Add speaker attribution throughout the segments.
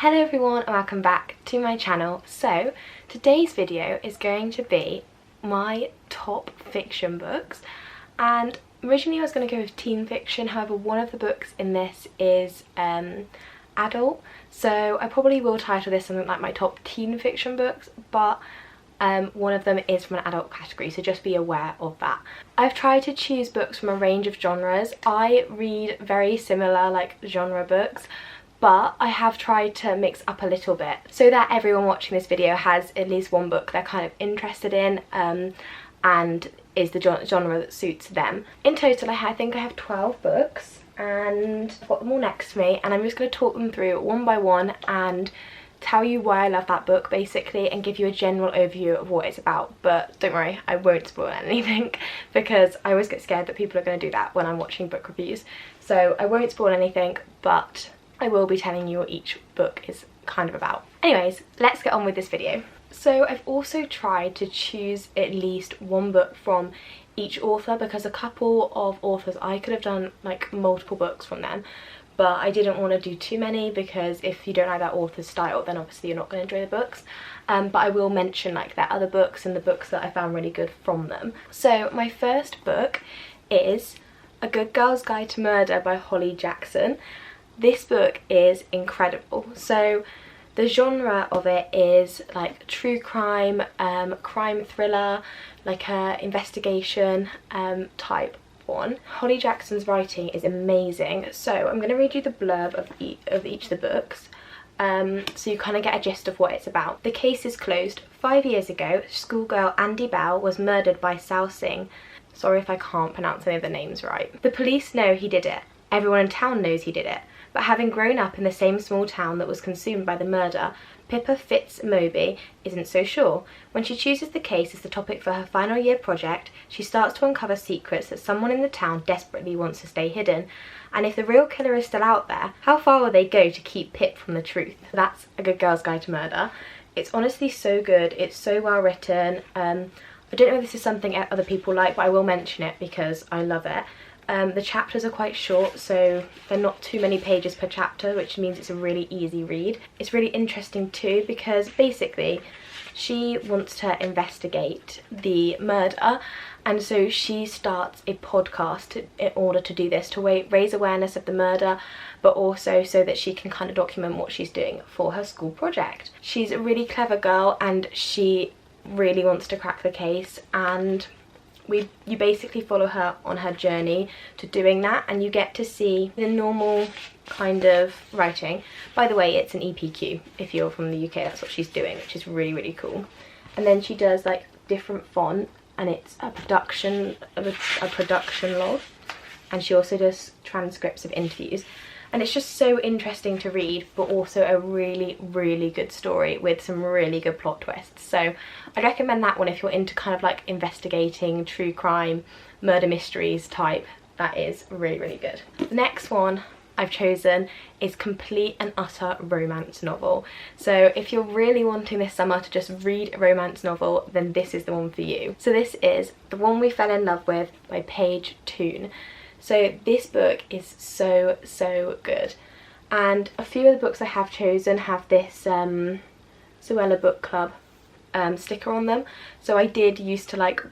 Speaker 1: Hello everyone and welcome back to my channel. So today's video is going to be my top fiction books, and originally I was going to go with teen fiction. However, one of the books in this is adult, so I probably will title this something like my top teen fiction books, but one of them is from an adult category, so just be aware of that. I've tried to choose books from a range of genres. I read very similar like genre books, but I have tried to mix up a little bit so that everyone watching this video has at least one book they're kind of interested in and is the genre that suits them. In total I think I have 12 books and I've got them all next to me, and I'm just going to talk them through one by one and tell you why I love that book basically, and give you a general overview of what it's about. But don't worry, I won't spoil anything because I always get scared that people are going to do that when I'm watching book reviews. So I won't spoil anything, but I will be telling you what each book is kind of about. Anyways, let's get on with this video. So I've also tried to choose at least one book from each author, because a couple of authors I could have done like multiple books from them, but I didn't want to do too many because if you don't like that author's style then obviously you're not going to enjoy the books. But I will mention like their other books and the books that I found really good from them. So my first book is A Good Girl's Guide to Murder by Holly Jackson. This book is incredible. So the genre of it is like true crime, crime thriller, like a investigation type one. Holly Jackson's writing is amazing. So I'm going to read you the blurb of each of the books so you kind of get a gist of what it's about. The case is closed. 5 years ago, schoolgirl Andy Bell was murdered by Sal Singh. Sorry if I can't pronounce any of the names right. The police know he did it. Everyone in town knows he did it. But having grown up in the same small town that was consumed by the murder, Pippa Fitz-Moby isn't so sure. When she chooses the case as the topic for her final year project, she starts to uncover secrets that someone in the town desperately wants to stay hidden. And if the real killer is still out there, how far will they go to keep Pip from the truth? That's A Good Girl's Guide to Murder. It's honestly so good. It's so well written. I don't know if this is something other people like, but I will mention it because I love it. The chapters are quite short, so they're not too many pages per chapter, which means it's a really easy read. It's really interesting too because basically she wants to investigate the murder, and so she starts a podcast in order to do this, to raise awareness of the murder, but also so that she can kind of document what she's doing for her school project. She's a really clever girl and she really wants to crack the case, and you basically follow her on her journey to doing that, and you get to see the normal kind of writing. By the way, it's an EPQ if you're from the UK. That's what she's doing, which is really, really cool. And then she does like different font, and it's a production log, and she also does transcripts of interviews. And it's just so interesting to read, but also a really, really good story with some really good plot twists. So I'd recommend that one if you're into kind of like investigating, true crime, murder mysteries type. That is really, really good. The next one I've chosen is complete and utter romance novel. So if you're really wanting this summer to just read a romance novel, then this is the one for you. So this is The One We Fell in Love With by Paige Toon. So this book is so, so good, and a few of the books I have chosen have this Zoella Book Club sticker on them. So I did used to like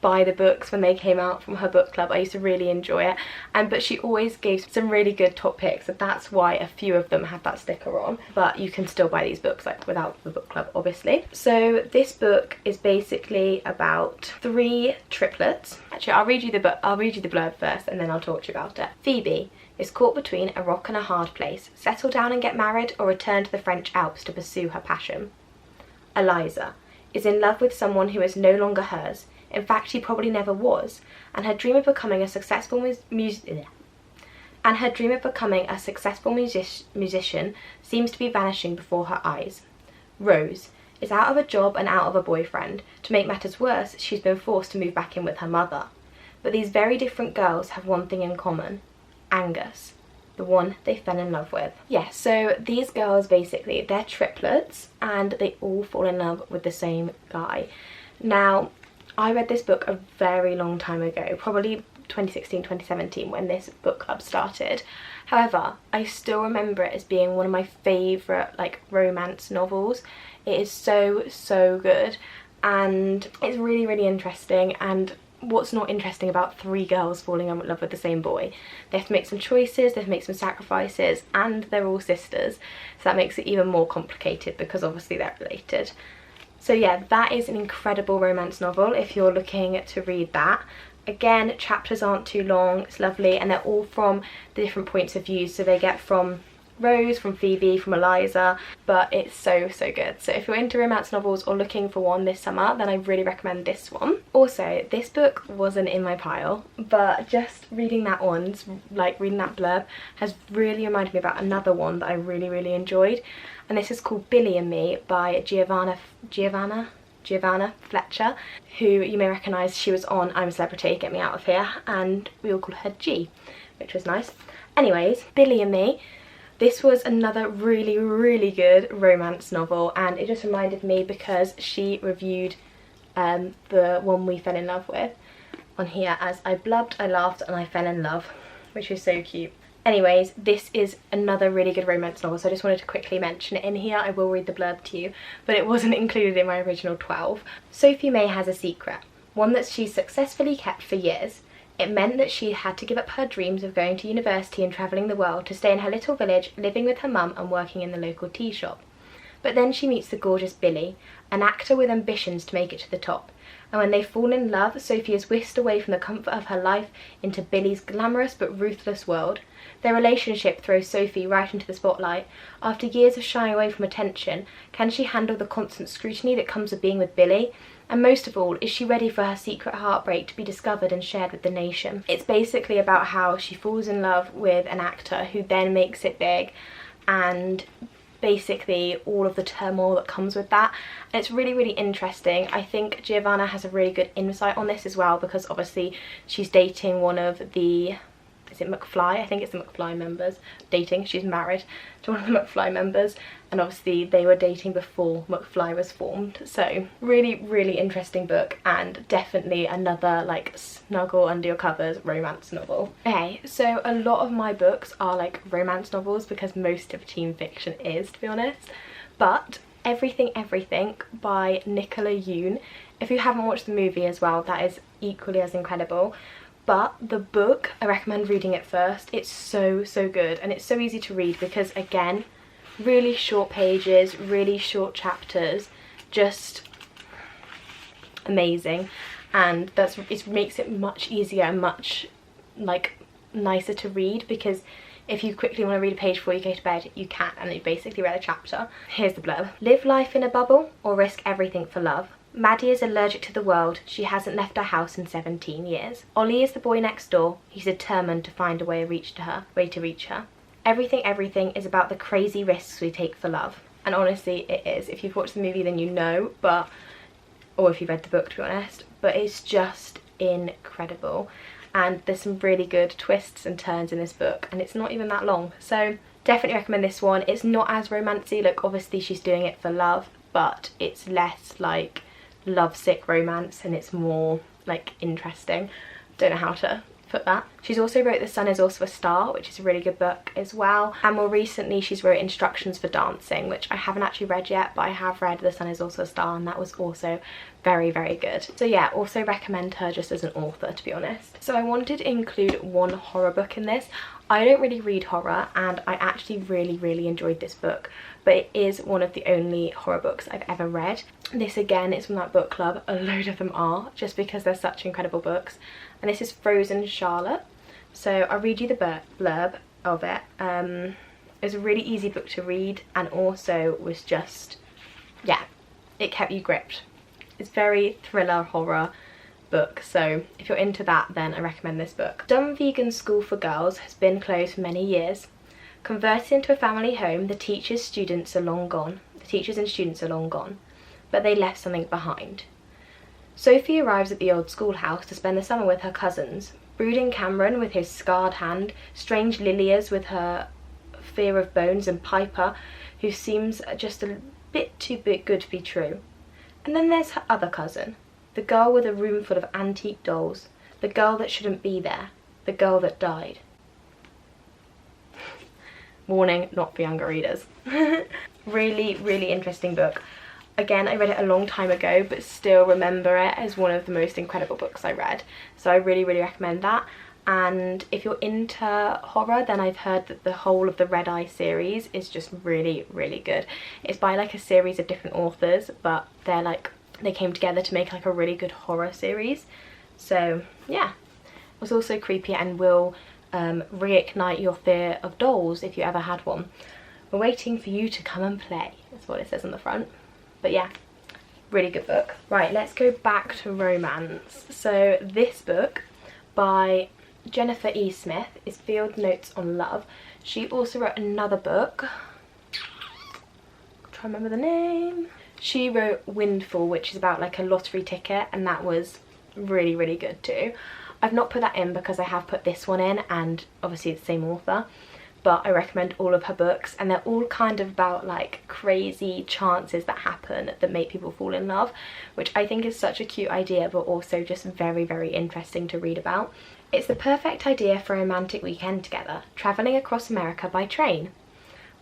Speaker 1: buy the books when they came out from her book club. I used to really enjoy it, but she always gave some really good top picks, so that's why a few of them have that sticker on. But you can still buy these books like without the book club obviously. So this book is basically about 3 triplets. Actually, I'll read you the blurb first and then I'll talk to you about it. Phoebe is caught between a rock and a hard place. Settle down and get married, or return to the French Alps to pursue her passion. Eliza is in love with someone who is no longer hers. In fact, he probably never was, and her dream of becoming a successful musician seems to be vanishing before her eyes. Rose is out of a job and out of a boyfriend. To make matters worse, she's been forced to move back in with her mother. But these very different girls have one thing in common: Angus, the one they fell in love with. Yeah, so these girls basically, they're triplets and they all fall in love with the same guy. Now, I read this book a very long time ago, probably 2016, 2017 when this book club started. However, I still remember it as being one of my favourite like romance novels. It is so good, and it's really interesting. And what's not interesting about three girls falling in love with the same boy? They have to make some choices, they have to make some sacrifices, and they're all sisters, so that makes it even more complicated because obviously they're related. So yeah, that is an incredible romance novel if you're looking to read that. Again, chapters aren't too long, it's lovely, and they're all from the different points of view, so they get from Rose, from Phoebe, from Eliza, but it's so good. So if you're into romance novels or looking for one this summer, then I really recommend this one. Also, this book wasn't in my pile, but just reading that one, like reading that blurb, has really reminded me about another one that I really enjoyed, and this is called Billy and Me by Giovanna Fletcher, who you may recognise. She was on I'm a Celebrity, Get Me Out of Here, and we all call her G, which was nice. Anyways, Billy and Me. This was another really good romance novel, and it just reminded me because she reviewed the one we fell in love with on here as I blubbed, I laughed and I fell in love, which is so cute. Anyways, this is another really good romance novel, so I just wanted to quickly mention it in here. I will read the blurb to you, but it wasn't included in my original 12. Sophie May has a secret, one that she's successfully kept for years. It meant that she had to give up her dreams of going to university and travelling the world to stay in her little village, living with her mum and working in the local tea shop. But then she meets the gorgeous Billy, an actor with ambitions to make it to the top. And when they fall in love, Sophie is whisked away from the comfort of her life into Billy's glamorous but ruthless world. Their relationship throws Sophie right into the spotlight. After years of shying away from attention, can she handle the constant scrutiny that comes with being with Billy? And most of all, is she ready for her secret heartbreak to be discovered and shared with the nation? It's basically about how she falls in love with an actor who then makes it big, and basically all of the turmoil that comes with that. And it's really interesting. I think Giovanna has a really good insight on this as well, because obviously she's dating one of the, is it McFly? I think it's the McFly members. She's married to one of the McFly members, and obviously they were dating before McFly was formed. So really interesting book, and definitely another like snuggle under your covers romance novel. Okay, so a lot of my books are like romance novels because most of teen fiction is, to be honest, but Everything by Nicola Yoon. If you haven't watched the movie as well, that is equally as incredible. But the book, I recommend reading it first. It's so good, and it's so easy to read because, again, really short pages, really short chapters, just amazing. And it makes it much easier and much like nicer to read, because if you quickly want to read a page before you go to bed, you can, and you basically read a chapter. Here's the blurb. Live life in a bubble or risk everything for love. Maddie is allergic to the world. She hasn't left her house in 17 years. Ollie is the boy next door. He's determined to find a way to reach her. Everything is about the crazy risks we take for love. And honestly, it is. If you've watched the movie, then you know, or if you've read the book, to be honest, but it's just incredible. And there's some really good twists and turns in this book, and it's not even that long. So definitely recommend this one. It's not as romancy, like obviously she's doing it for love, but it's less like lovesick romance and it's more like interesting. Don't know how to put that. She's also wrote The Sun Is Also a Star, which is a really good book as well, and more recently she's wrote Instructions for Dancing, which I haven't actually read yet, but I have read The Sun Is Also a Star, and that was also very good. So yeah, also recommend her just as an author, to be honest. So I wanted to include one horror book in this. I don't really read horror, and I actually really enjoyed this book, but it is one of the only horror books I've ever read. This again is from that book club, a load of them are, just because they're such incredible books. And this is Frozen Charlotte. So I'll read you the blurb of it. It was a really easy book to read, and also was just, yeah, it kept you gripped. It's very thriller horror book, so if you're into that, then I recommend this book. Dumb Vegan School for Girls has been closed for many years. Converted into a family home, the teachers and students are long gone, but they left something behind. Sophie arrives at the old schoolhouse to spend the summer with her cousins. Brooding Cameron with his scarred hand, strange Lilias with her fear of bones, and Piper, who seems just a bit too good to be true. And then there's her other cousin, the girl with a room full of antique dolls, the girl that shouldn't be there, the girl that died. warning, not for younger readers. Really, really interesting book. Again, I read it a long time ago, but still remember it as one of the most incredible books I read. So I really, really recommend that. And if you're into horror, then I've heard that the whole of the Red Eye series is just really, really good. It's by like a series of different authors, but they're like, they came together to make like a really good horror series. So yeah, it was also creepy and will reignite your fear of dolls if you ever had one. We're waiting for you to come and play. That's what it says on the front. But yeah, really good book. Right, let's go back to romance. So this book by Jennifer E. Smith is Field Notes on Love. She also wrote another book. I'm trying to remember the name. She wrote Windfall, which is about like a lottery ticket, and that was really, really good too. I've not put that in because I have put this one in, and obviously it's the same author, but I recommend all of her books, and they're all kind of about like crazy chances that happen that make people fall in love, which I think is such a cute idea, but also just very, very interesting to read about. It's the perfect idea for a romantic weekend together, travelling across America by train.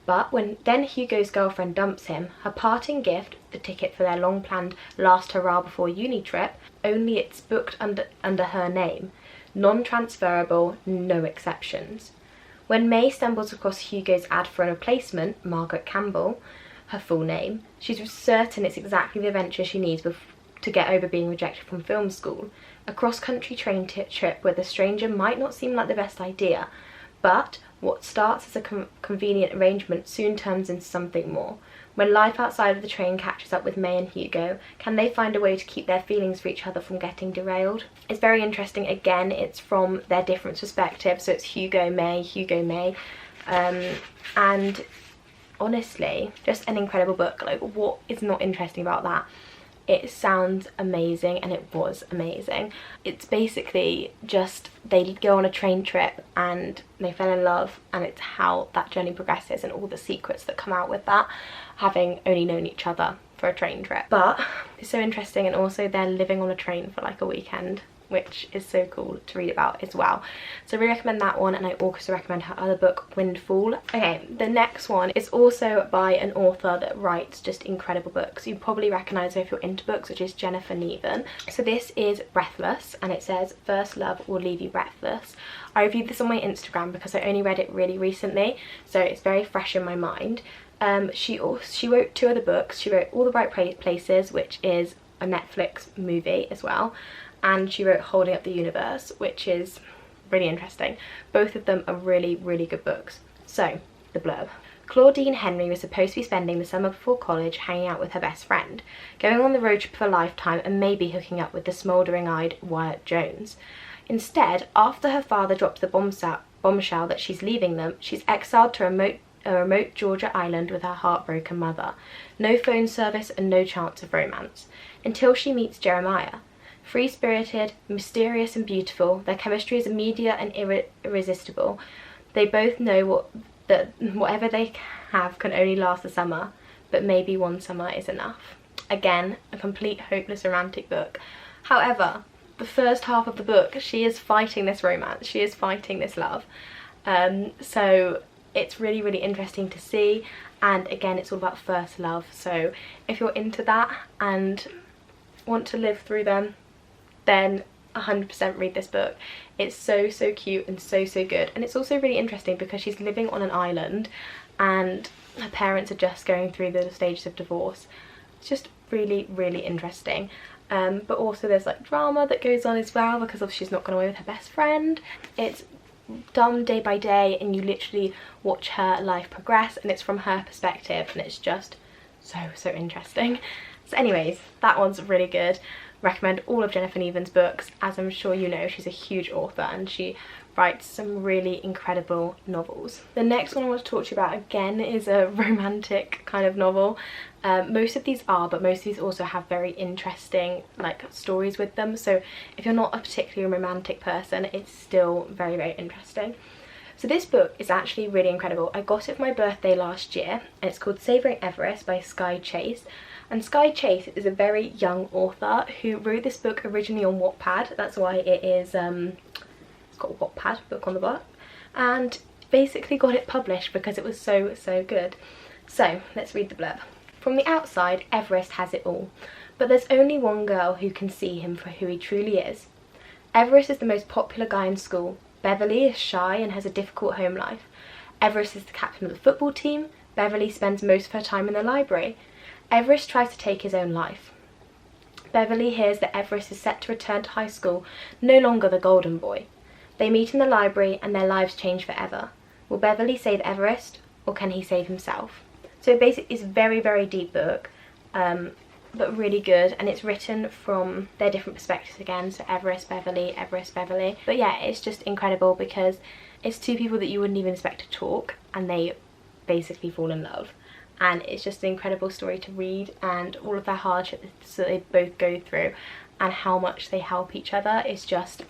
Speaker 1: But when then Hugo's girlfriend dumps him, her parting gift, the ticket for their long-planned last hurrah before uni trip, only it's booked under her name. Non-transferable, no exceptions. When May stumbles across Hugo's ad for a replacement, Margaret Campbell, her full name, she's certain it's exactly the adventure she needs to get over being rejected from film school. A cross-country train trip with a stranger might not seem like the best idea, but what starts as a convenient arrangement soon turns into something more. When life outside of the train catches up with May and Hugo, can they find a way to keep their feelings for each other from getting derailed? It's very interesting. Again, it's from their different perspectives, so it's Hugo, May, and honestly, just an incredible book. Like, what is not interesting about that? It sounds amazing, and it was amazing. It's basically just they go on a train trip and they fell in love, and it's how that journey progresses and all the secrets that come out with that, having only known each other for a train trip. But it's so interesting, and also they're living on a train for like a weekend, which is so cool to read about as well. So I really recommend that one, and I also recommend her other book, Windfall. Okay, the next one is also by an author that writes just incredible books. You probably recognise her if you're into books, which is Jennifer Niven. So this is Breathless, and it says, "First love will leave you breathless." I reviewed this on my Instagram because I only read it really recently, so it's very fresh in my mind. She wrote two other books. She wrote All the Right Places, which is a Netflix movie as well, and she wrote Holding Up the Universe, which is really interesting. Both of them are really, really good books. So, the blurb. Claudine Henry was supposed to be spending the summer before college hanging out with her best friend, going on the road trip of a lifetime, and maybe hooking up with the smouldering-eyed Wyatt Jones. Instead, after her father drops the bombshell that she's leaving them, she's exiled to a remote Georgia island with her heartbroken mother. No phone service and no chance of romance. Until she meets Jeremiah. Free-spirited, mysterious and beautiful, their chemistry is immediate and irresistible. They both know that whatever they have can only last a summer, but maybe one summer is enough. Again, a complete hopeless romantic book. However, the first half of the book, she is fighting this romance, she is fighting this love. So it's really, really interesting to see, and again, it's all about first love. So if you're into that and want to live through them, then 100% read this book. It's so, so cute and so, so good. And it's also really interesting because she's living on an island and her parents are just going through the stages of divorce. It's just really, really interesting. But also there's like drama that goes on as well because of she's not gone away with her best friend. It's done day by day, and you literally watch her life progress, and it's from her perspective, and it's just so, so interesting. So anyways, that one's really good. Recommend all of Jennifer Niven's books. As I'm sure you know, she's a huge author and she writes some really incredible novels. The next one I want to talk to you about again is a romantic kind of novel. Most of these are, but most of these also have very interesting like stories with them. So if you're not a particularly romantic person, it's still very, very interesting. So this book is actually really incredible. I got it for my birthday last year, and it's called Savouring Everest by Sky Chase. And Sky Chase is a very young author who wrote this book originally on Wattpad. That's why it is, it's got Wattpad, book on the book. And basically got it published because it was so good. So let's read the blurb. From the outside, Everest has it all, but there's only one girl who can see him for who he truly is. Everest is the most popular guy in school. Beverly is shy and has a difficult home life. Everest is the captain of the football team. Beverly spends most of her time in the library. Everest tries to take his own life. Beverly hears that Everest is set to return to high school, no longer the golden boy. They meet in the library and their lives change forever. Will Beverly save Everest, or can he save himself? So basically it's a very deep book, but really good, and it's written from their different perspectives again, so Everest, Beverly. But yeah, it's just incredible because it's two people that you wouldn't even expect to talk, and they basically fall in love. And it's just an incredible story to read, and all of their hardships that they both go through and how much they help each other is just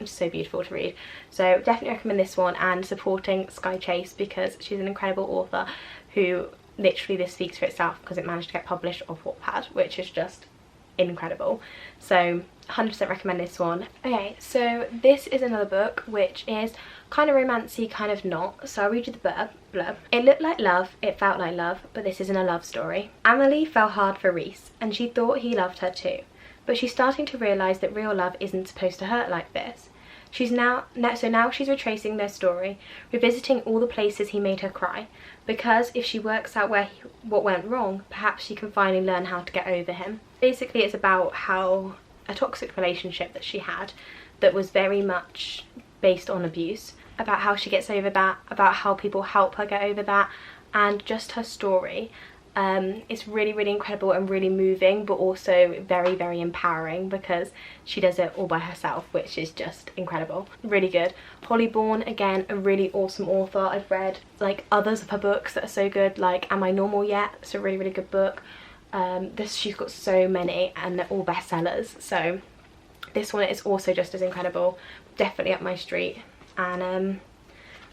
Speaker 1: so beautiful to read. So definitely recommend this one, and supporting Sky Chase because she's an incredible author who literally, this speaks for itself because it managed to get published off Wattpad, which is just incredible. So 100% recommend this one. Okay, so this is another book which is kind of romancy, kind of not. So I'll read you the blurb. It looked like love, it felt like love, but this isn't a love story. Amelie fell hard for Reese, and she thought he loved her too. But she's starting to realise that real love isn't supposed to hurt like this. Now she's retracing their story, revisiting all the places he made her cry, because if she works out what went wrong, perhaps she can finally learn how to get over him. Basically it's about how a toxic relationship that she had that was very much based on abuse, about how she gets over that, about how people help her get over that, and just her story. It's really incredible and really moving, but also very empowering because she does it all by herself, which is just incredible. Really good. Holly Bourne, again, a really awesome author. I've read like others of her books that are so good, like Am I Normal Yet? It's a really good book. She's got so many and they're all bestsellers, so this one is also just as incredible. Definitely up my street. And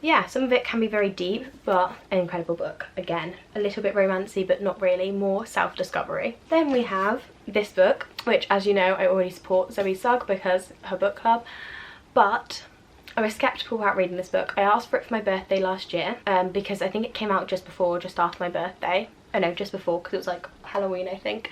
Speaker 1: yeah, some of it can be very deep, but an incredible book. Again, a little bit romancy, but not really, more self-discovery. Then we have this book, which, as you know, I already support Zoe Sugg because her book club, but I was sceptical about reading this book. I asked for it for my birthday last year, because I think it came out just after my birthday. Oh no, just before, because it was like Halloween, I think.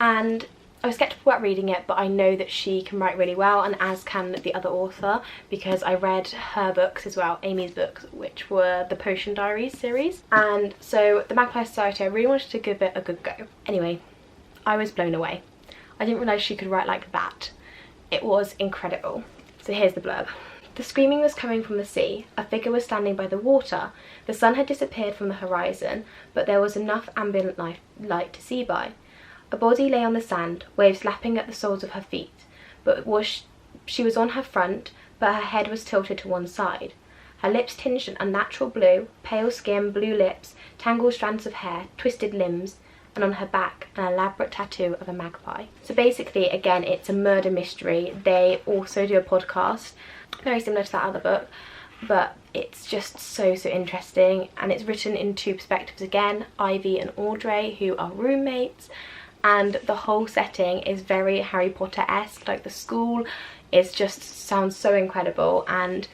Speaker 1: And I was sceptical about reading it, but I know that she can write really well, and as can the other author, because I read her books as well, Amy's books, which were the Potion Diaries series. And so the Magpie Society, I really wanted to give it a good go. Anyway, I was blown away. I didn't realise she could write like that. It was incredible. So here's the blurb. The screaming was coming from the sea. A figure was standing by the water. The sun had disappeared from the horizon, but there was enough ambient light to see by. A body lay on the sand, waves lapping at the soles of her feet, but she was on her front, but her head was tilted to one side. Her lips tinged an unnatural blue, pale skin, blue lips, tangled strands of hair, twisted limbs, and on her back an elaborate tattoo of a magpie. So basically, again, it's a murder mystery. They also do a podcast, very similar to that other book, but it's just so interesting, and it's written in two perspectives again, Ivy and Audrey, who are roommates. And the whole setting is very Harry Potter-esque, like the school is just sounds so incredible, and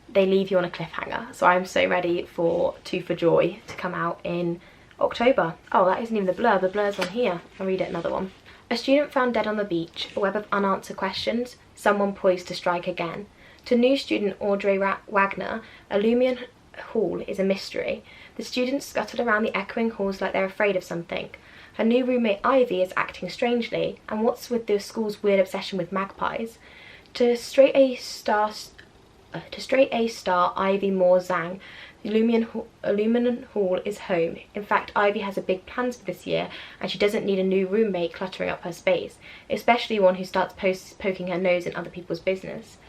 Speaker 1: they leave you on a cliffhanger. So I'm so ready for Two for Joy to come out in October. Oh, that isn't even the blur's on here. I'll read it, another one. A student found dead on the beach, a web of unanswered questions, someone poised to strike again. To new student Audrey Wagner, Illumian Hall is a mystery. The students scuttle around the echoing halls like they're afraid of something. Her new roommate Ivy is acting strangely, and what's with the school's weird obsession with magpies? To straight A star Ivy Moore Zhang, the Illumian Hall is home. In fact, Ivy has a big plans for this year, and she doesn't need a new roommate cluttering up her space, especially one who starts poking her nose in other people's business.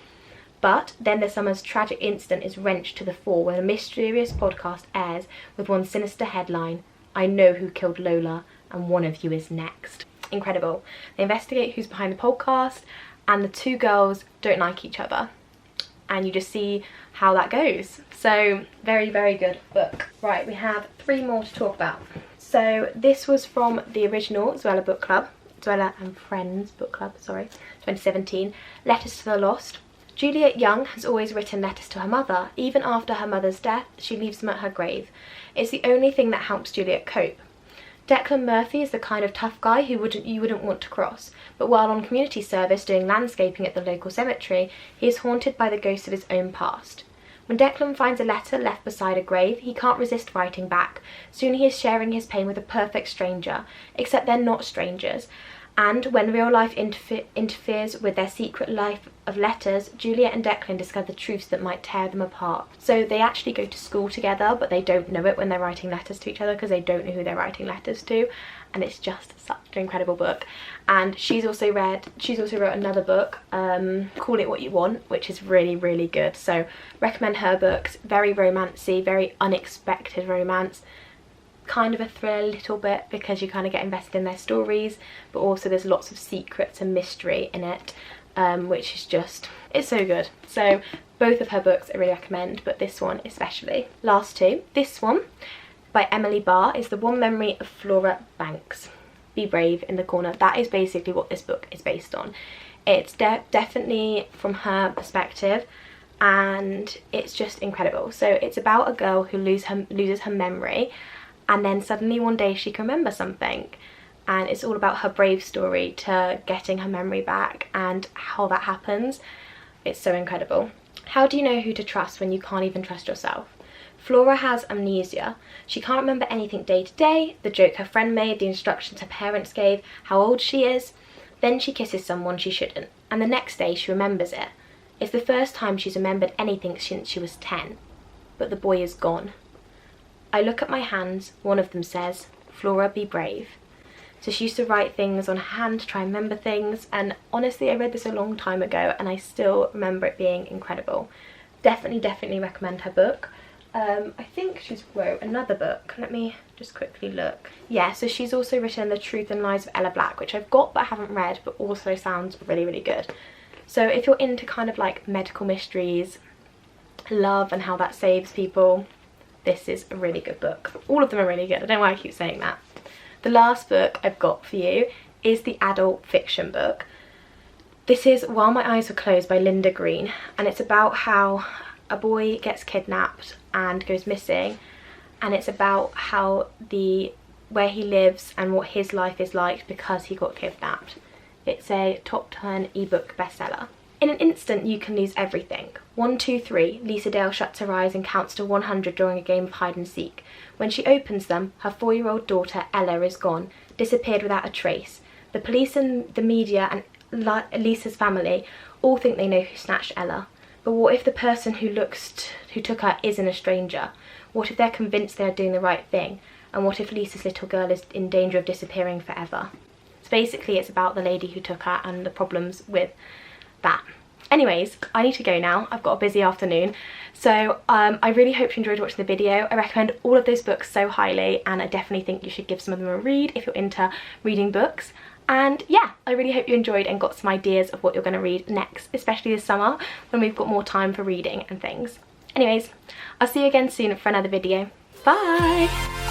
Speaker 1: But then the summer's tragic incident is wrenched to the fore when a mysterious podcast airs with one sinister headline, I know who killed Lola, and one of you is next. Incredible. They investigate who's behind the podcast, and the two girls don't like each other, and you just see how that goes. So very good book. Right, we have 3 more to talk about. So this was from the original Zoella book club, Zoella and Friends book club, sorry, 2017, Letters to the Lost. Juliet Young has always written letters to her mother. Even after her mother's death, she leaves them at her grave. It's the only thing that helps Juliet cope. Declan Murphy is the kind of tough guy who you wouldn't want to cross, but while on community service doing landscaping at the local cemetery, he is haunted by the ghosts of his own past. When Declan finds a letter left beside a grave, he can't resist writing back. Soon he is sharing his pain with a perfect stranger, except they're not strangers. And when real life interferes with their secret life of letters, Juliet and Declan discover the truths that might tear them apart. So they actually go to school together, but they don't know it when they're writing letters to each other because they don't know who they're writing letters to. And it's just such an incredible book. And she's also wrote another book, Call It What You Want, which is really, really good. So recommend her books. Very romancy, very unexpected romance. Kind of a thrill a little bit because you kind of get invested in their stories, but also there's lots of secrets and mystery in it, which is just, it's so good. So both of her books I really recommend, but this one especially. Last two. This one by Emily Barr is The One Memory of Flora Banks. Be brave in the corner. That is basically what this book is based on. It's definitely from her perspective, and it's just incredible. So it's about a girl who loses her memory, and then suddenly one day she can remember something, and it's all about her brave story to getting her memory back and how that happens. It's so incredible. How do you know who to trust when you can't even trust yourself? Flora has amnesia. She can't remember anything day to day, the joke her friend made, the instructions her parents gave, how old she is. Then she kisses someone she shouldn't, and the next day she remembers it. It's the first time she's remembered anything since she was 10, but the boy is gone. I look at my hands, one of them says, Flora, be brave. So she used to write things on her hand to try and remember things, and honestly I read this a long time ago and I still remember it being incredible. Definitely recommend her book. I think she's wrote another book. Let me just quickly look. Yeah, so she's also written The Truth and Lies of Ella Black, which I've got but haven't read, but also sounds really, really good. So if you're into kind of like medical mysteries, love and how that saves people, this is a really good book. All of them are really good. I don't know why I keep saying that. The last book I've got for you is the adult fiction book. This is While My Eyes Were Closed by Linda Green, and it's about how a boy gets kidnapped and goes missing, and it's about how where he lives and what his life is like because he got kidnapped. It's a top 10 ebook bestseller. In an instant you can lose everything. 1, 2, 3, Lisa Dale shuts her eyes and counts to 100 during a game of hide and seek. When she opens them, her 4-year-old daughter Ella is gone, disappeared without a trace. The police and the media and Lisa's family all think they know who snatched Ella. But what if the person who took her isn't a stranger? What if they're convinced they are doing the right thing? And what if Lisa's little girl is in danger of disappearing forever? So basically it's about the lady who took her and the problems with that. Anyways, I need to go now. I've got a busy afternoon. So I really hope you enjoyed watching the video. I recommend all of those books so highly, and I definitely think you should give some of them a read if you're into reading books. And yeah, I really hope you enjoyed and got some ideas of what you're going to read next, especially this summer when we've got more time for reading and things. Anyways, I'll see you again soon for another video. Bye!